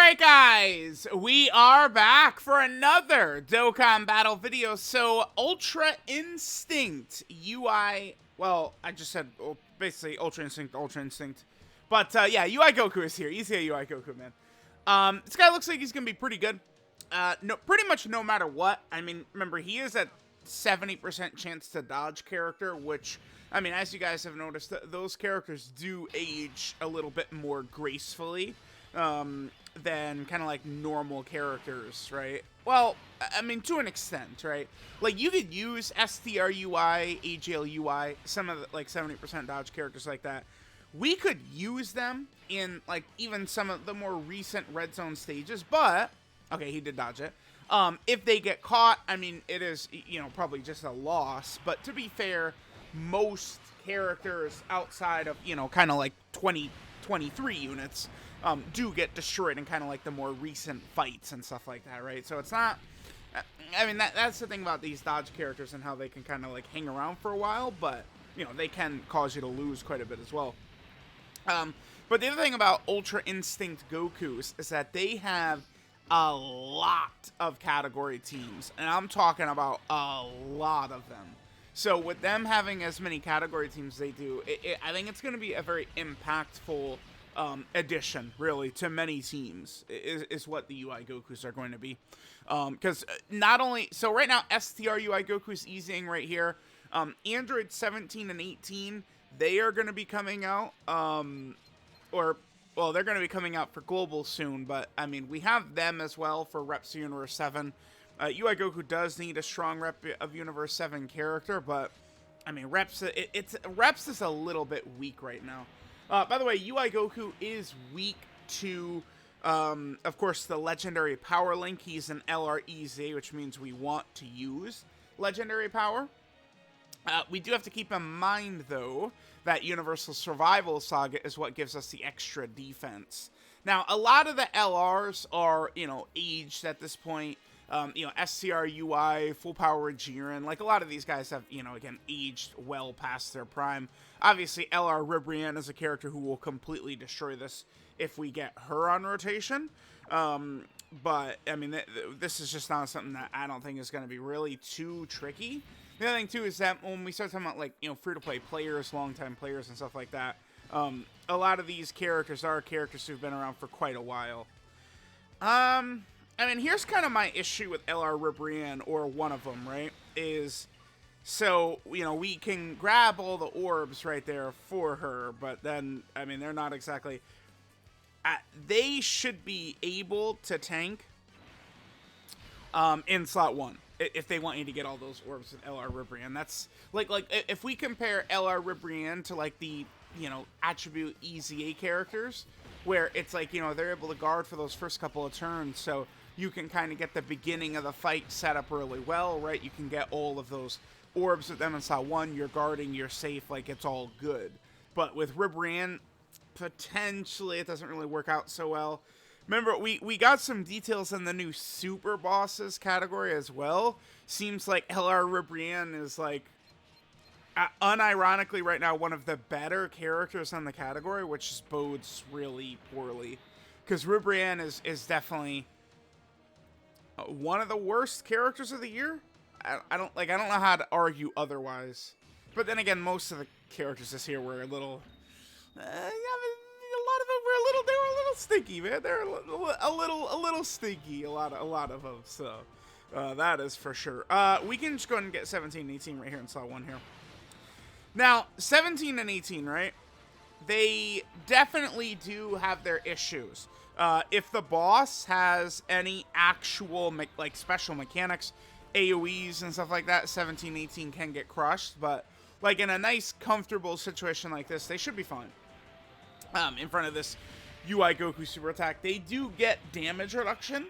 Alright guys, we are back for another Dokkan battle video. So, Ultra Instinct UI, well, I just said basically Ultra Instinct. But yeah, UI Goku is here. EZA UI Goku, man. This guy looks like he's gonna be pretty good. Pretty much no matter what. I mean, remember, he is a 70% chance to dodge character, which, I mean, as you guys have noticed, those characters do age a little bit more gracefully than kind of like normal characters, right? Well, I mean, to an extent, right? Like, you could use STR UI, AGL UI, some of the, like, 70% dodge characters like that. We could use them in, like, even some of the more recent Red Zone stages, but, okay, he did dodge it. If they get caught, I mean, it is, you know, probably just a loss, but to be fair, most characters outside of, you know, kind of like 23 units, do get destroyed in kind of like the more recent fights and stuff like that, right? So it's not, I mean, that's the thing about these dodge characters and how they can kind of like hang around for a while, but, you know, they can cause you to lose quite a bit as well. But the other thing about Ultra Instinct Gokus is that they have a lot of category teams, and I'm talking about a lot of them. So with them having as many category teams as they do, I think it's going to be a very impactful addition, really, to many teams, is what the UI Gokus are going to be. Because not only, so right now, STR UI Goku's EZAing right here. Android 17 and 18, they are going to be coming out, well, they're going to be coming out for global soon, but, I mean, we have them as well for Reps of Universe 7. UI Goku does need a strong Rep of Universe 7 character, but, I mean, Reps is a little bit weak right now. By the way, UI Goku is weak to, of course, the Legendary Power Link. He's an LR EZA, which means we want to use Legendary Power. We do have to keep in mind, though, that Universal Survival Saga is what gives us the extra defense. Now, a lot of the LRs are, you know, aged at this point. You know, SCR UI, Full Power Jiren, like a lot of these guys have, you know, again, aged well past their prime. Obviously, LR Ribrianne is a character who will completely destroy this if we get her on rotation. But, I mean, this is just not something that I don't think is going to be really too tricky. The other thing, too, is that when we start talking about, like, you know, free-to-play players, long-time players, and stuff like that, a lot of these characters are characters who've been around for quite a while. I mean, here's kind of my issue with LR Ribrianne, or one of them, right, is, so, you know, we can grab all the orbs right there for her, but then, I mean, they're not exactly, they should be able to tank in slot 1. If they want you to get all those orbs with LR Ribrianne. That's, like, if we compare LR Ribrianne to, like, the, you know, attribute EZA characters, where it's like, you know, they're able to guard for those first couple of turns, so you can kind of get the beginning of the fight set up really well, right? You can get all of those orbs with them in slot 1, you're guarding, you're safe, like, it's all good. But with Ribrianne, potentially it doesn't really work out so well. Remember, we got some details in the new Super Bosses category as well. Seems like LR Ribrianne is, like, unironically right now one of the better characters on the category, which just bodes really poorly. Because Ribrianne is definitely one of the worst characters of the year. I don't know how to argue otherwise. But then again, most of the characters this year were a little, a lot of them were they were a little stinky, man. They're a little stinky, a lot of them. So that is for sure. We can just go ahead and get 17 and 18 right here in slot 1 here. Now, 17 and 18, right? They definitely do have their issues. If the boss has any actual like special mechanics, AoEs and stuff like that, 17, 18 can get crushed. But like in a nice, comfortable situation like this, they should be fine. In front of this UI Goku super attack, they do get damage reduction.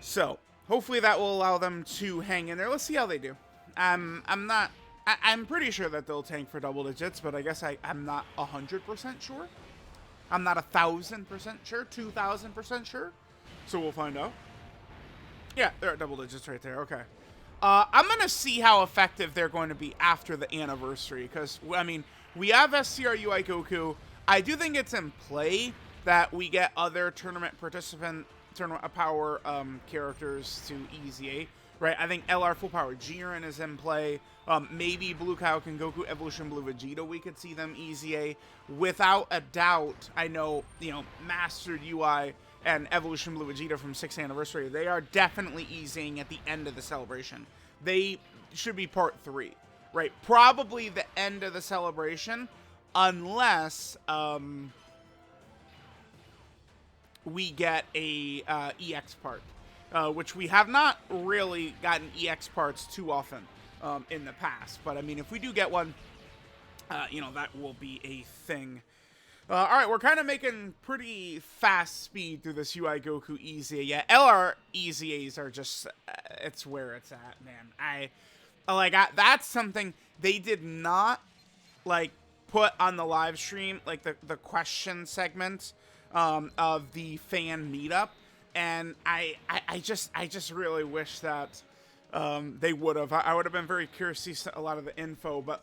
So hopefully that will allow them to hang in there. Let's see how they do. I'm pretty sure that they'll tank for double digits, but I guess I'm not 100% sure. I'm not 1,000% sure, 2,000% sure. So we'll find out. Yeah, they're at double digits right there. Okay. I'm going to see how effective they're going to be after the anniversary, because, I mean, we have SCR UI Goku. I do think it's in play that we get other tournament power characters to EZA, right? I think LR full power Jiren is in play. Maybe Blue Kaioken and Goku Evolution Blue Vegeta, we could see them EZA. Without a doubt, I know, Mastered UI and Evolution Blue Vegeta from 6th anniversary, they are definitely EZing at the end of the celebration. They should be part 3, right? Probably the end of the celebration, unless we get a EX part, which we have not really gotten EX parts too often in the past. But I mean, if we do get one, that will be a thing. All right, we're kind of making pretty fast speed through this UI Goku EZA. Yeah, LR EZAs are just, it's where it's at, man. That's something they did not, put on the live stream, the question segment of the fan meetup. And I just really wish that they would have. I would have been very curious to see a lot of the info, but,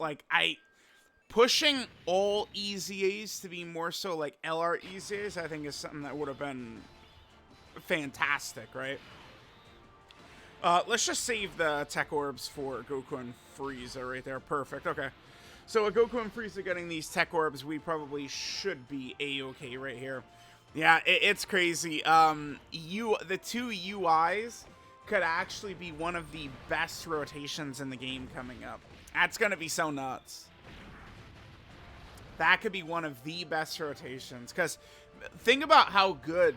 pushing all EZAs to be more so like LR EZAs, I think is something that would have been fantastic, right? Let's just save the tech orbs for Goku and Frieza right there. Perfect. Okay. So with Goku and Frieza getting these tech orbs, we probably should be A-okay right here. Yeah, it's crazy. The two UIs could actually be one of the best rotations in the game coming up. That's going to be so nuts. That could be one of the best rotations. Because think about how good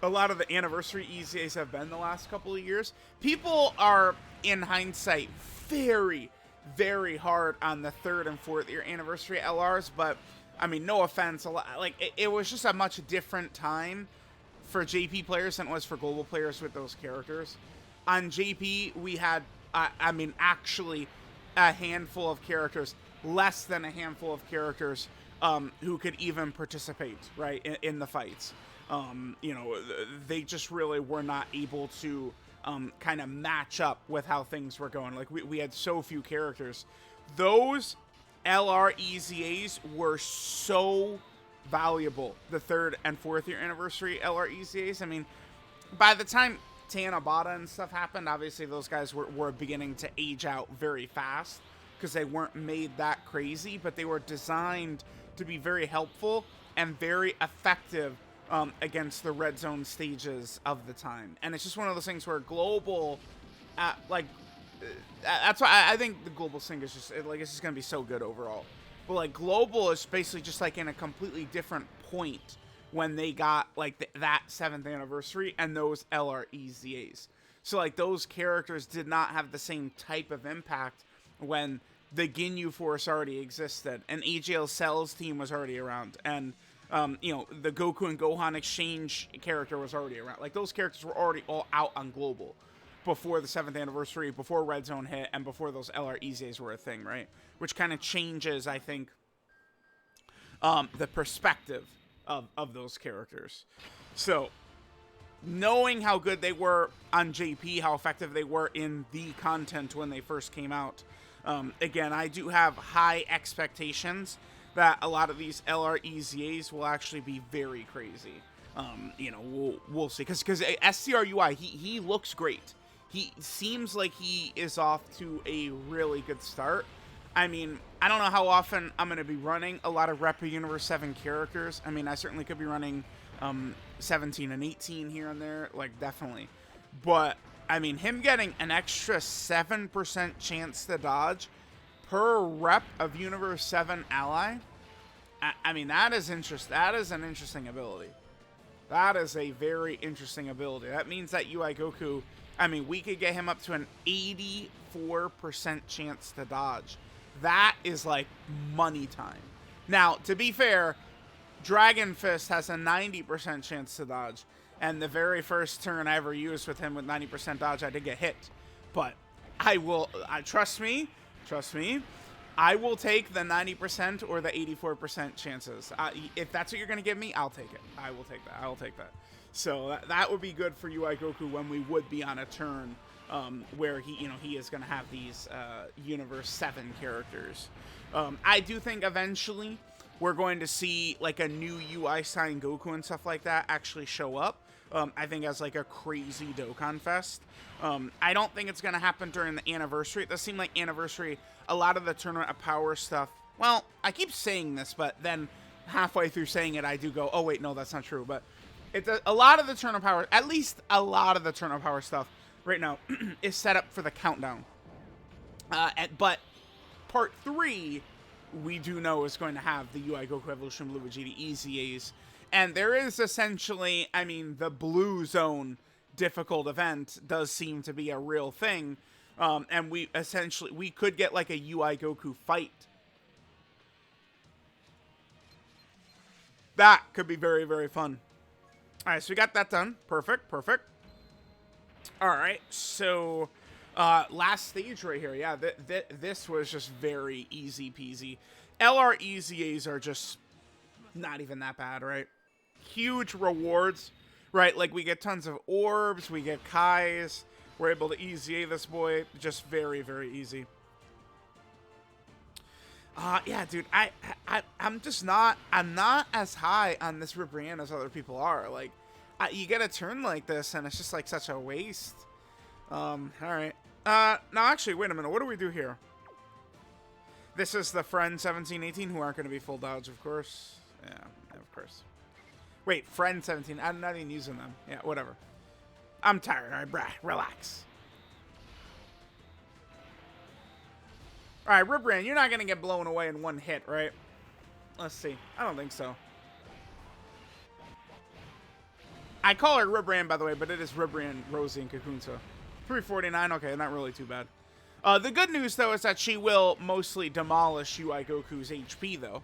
a lot of the anniversary EZAs have been the last couple of years. People are, in hindsight, very, very hard on the 3rd and 4th year anniversary LRs. But, I mean, no offense. It was just a much different time for JP players than it was for global players with those characters. On JP, we had, actually a handful of characters, less than a handful of characters who could even participate, right, in the fights. They just really were not able to kind of match up with how things were going. We had so few characters. Those LR EZAs were so valuable, the 3rd and 4th year anniversary LR EZAs. I mean, by the time Tanabata and stuff happened, obviously those guys were beginning to age out very fast because they weren't made that crazy, but they were designed to be very helpful and very effective against the red zone stages of the time. And it's just one of those things where global, that's why I think the global thing is just, it's just going to be so good overall. But, global is basically just, in a completely different point when they got, that 7th anniversary and those LR EZAs. So, those characters did not have the same type of impact when the Ginyu Force already existed, and AJL Cell's team was already around, and, the Goku and Gohan exchange character was already around. Those characters were already all out on global before the 7th anniversary, before Red Zone hit, and before those LR EZAs were a thing, right? Which kind of changes, I think, the perspective of those characters. So, knowing how good they were on JP, how effective they were in the content when they first came out, again, I do have high expectations that a lot of these LR EZAs will actually be very crazy. We'll see. Because STR UI, he looks great. He seems like he is off to a really good start. I mean, I don't know how often I'm going to be running a lot of Repa Universe 7 characters. I mean, I certainly could be running 17 and 18 here and there, definitely. But, I mean, him getting an extra 7% chance to dodge per rep of Universe 7 ally, I mean, that is an interesting ability. That is a very interesting ability. That means that UI Goku, I mean, we could get him up to an 84% chance to dodge. That is money time. Now, to be fair, Dragon Fist has a 90% chance to dodge. And the very first turn I ever used with him with 90% dodge, I did get hit. But trust me, I will take the 90% or the 84% chances. If that's what you're going to give me, I'll take it. I will take that. So that would be good for UI Goku when we would be on a turn where he is going to have these Universe 7 characters. I do think eventually we're going to see like a new UI sign Goku and stuff like that actually show up. I think as like a crazy Dokkan Fest. I don't think it's going to happen during the anniversary. It does seem like anniversary, a lot of the Tournament of Power stuff. Well, I keep saying this, but then halfway through saying it, I do go, oh wait, no, that's not true. But it's a lot of the Tournament of Power, at least a lot of the Tournament of Power stuff right now is set up for the countdown. But part 3, we do know is going to have the UI Goku Evolution Blue Vegeta EZAs. And there is essentially, I mean, the Blue Zone difficult event does seem to be a real thing. And we could get like a UI Goku fight. That could be very, very fun. All right, so we got that done. Perfect, perfect. All right, so last stage right here. Yeah, this was just very easy peasy. LR EZAs are just not even that bad, right? Huge rewards, right? Like we get tons of orbs, we get Kais, we're able to EZA this boy. Just very, very easy. Yeah, dude, I'm not as high on this Ribrianne as other people are. Like, you get a turn like this, and it's just like such a waste. All right. Now actually, wait a minute. What do we do here? This is the friend 17, 18 who aren't going to be full dodge, of course. Yeah, of course. Wait, friend 17. I'm not even using them. Yeah, whatever. I'm tired. All right, brah, relax. All right, Ribrianne, you're not going to get blown away in one hit, right? Let's see. I don't think so. I call her Ribrianne, by the way, but it is Ribrianne, Rosie, and Kakunta. 349, okay, not really too bad. The good news, though, is that she will mostly demolish UI Goku's HP, though,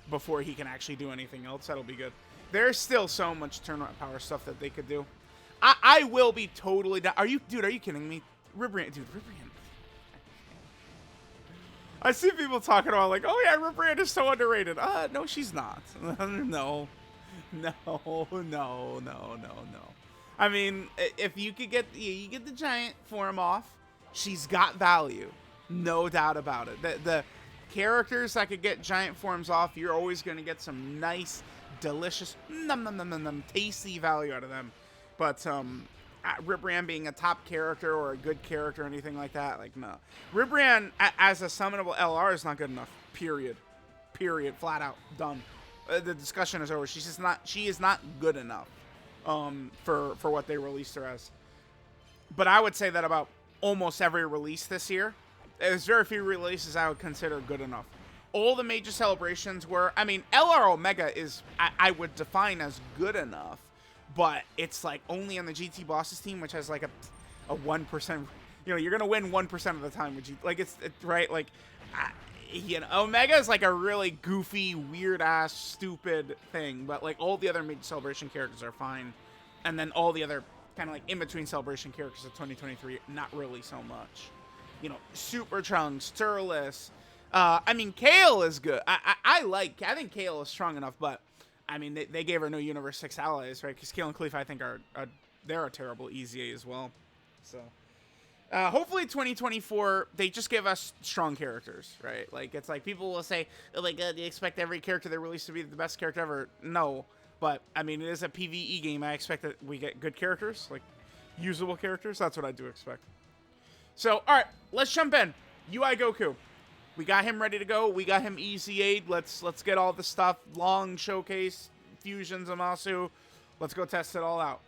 before he can actually do anything else. That'll be good. There's still so much tournament power stuff that they could do. I will be totally down. Dude, are you kidding me? Ribrianne, dude, Ribrianne. I see people talking about like, oh yeah, Ribrianne is so underrated. No, she's not. No. I mean, if you could get the giant form off, she's got value, no doubt about it. The characters that could get giant forms off, you're always going to get some nice, delicious, tasty value out of them. But Ribrianne being a top character or a good character or anything like that, like, no. Ribrianne as a summonable LR is not good enough. Period. Flat out. Done. The discussion is over. She is not good enough for what they released her as. But I would say that about almost every release this year. There's very few releases I would consider good enough. All the major celebrations were, I mean, LR Omega is, I would define as good enough. But it's like only on the GT Bosses team, which has like a 1%. You know, you're gonna win 1% of the time. Which like it's right. Like, you know, Omega is like a really goofy, weird ass, stupid thing. But like all the other major celebration characters are fine, and then all the other kind of like in between celebration characters of 2023, not really so much. You know, Super Trunks, Turles. I mean, Kale is good. I think Kale is strong enough, but. I mean, they gave her no Universe 6 allies, right? Because Kale and Khalifa, I think, they're a terrible EZA as well. So, hopefully 2024, they just give us strong characters, right? Like, it's like, people will say, like, they expect every character they release to be the best character ever. No. But, I mean, it is a PvE game. I expect that we get good characters, like, usable characters. That's what I do expect. So, all right, let's jump in. UI Goku. We got him ready to go. We got him EZA'd. Let's get all the stuff. Long showcase, fusions, Amasu. Let's go test it all out.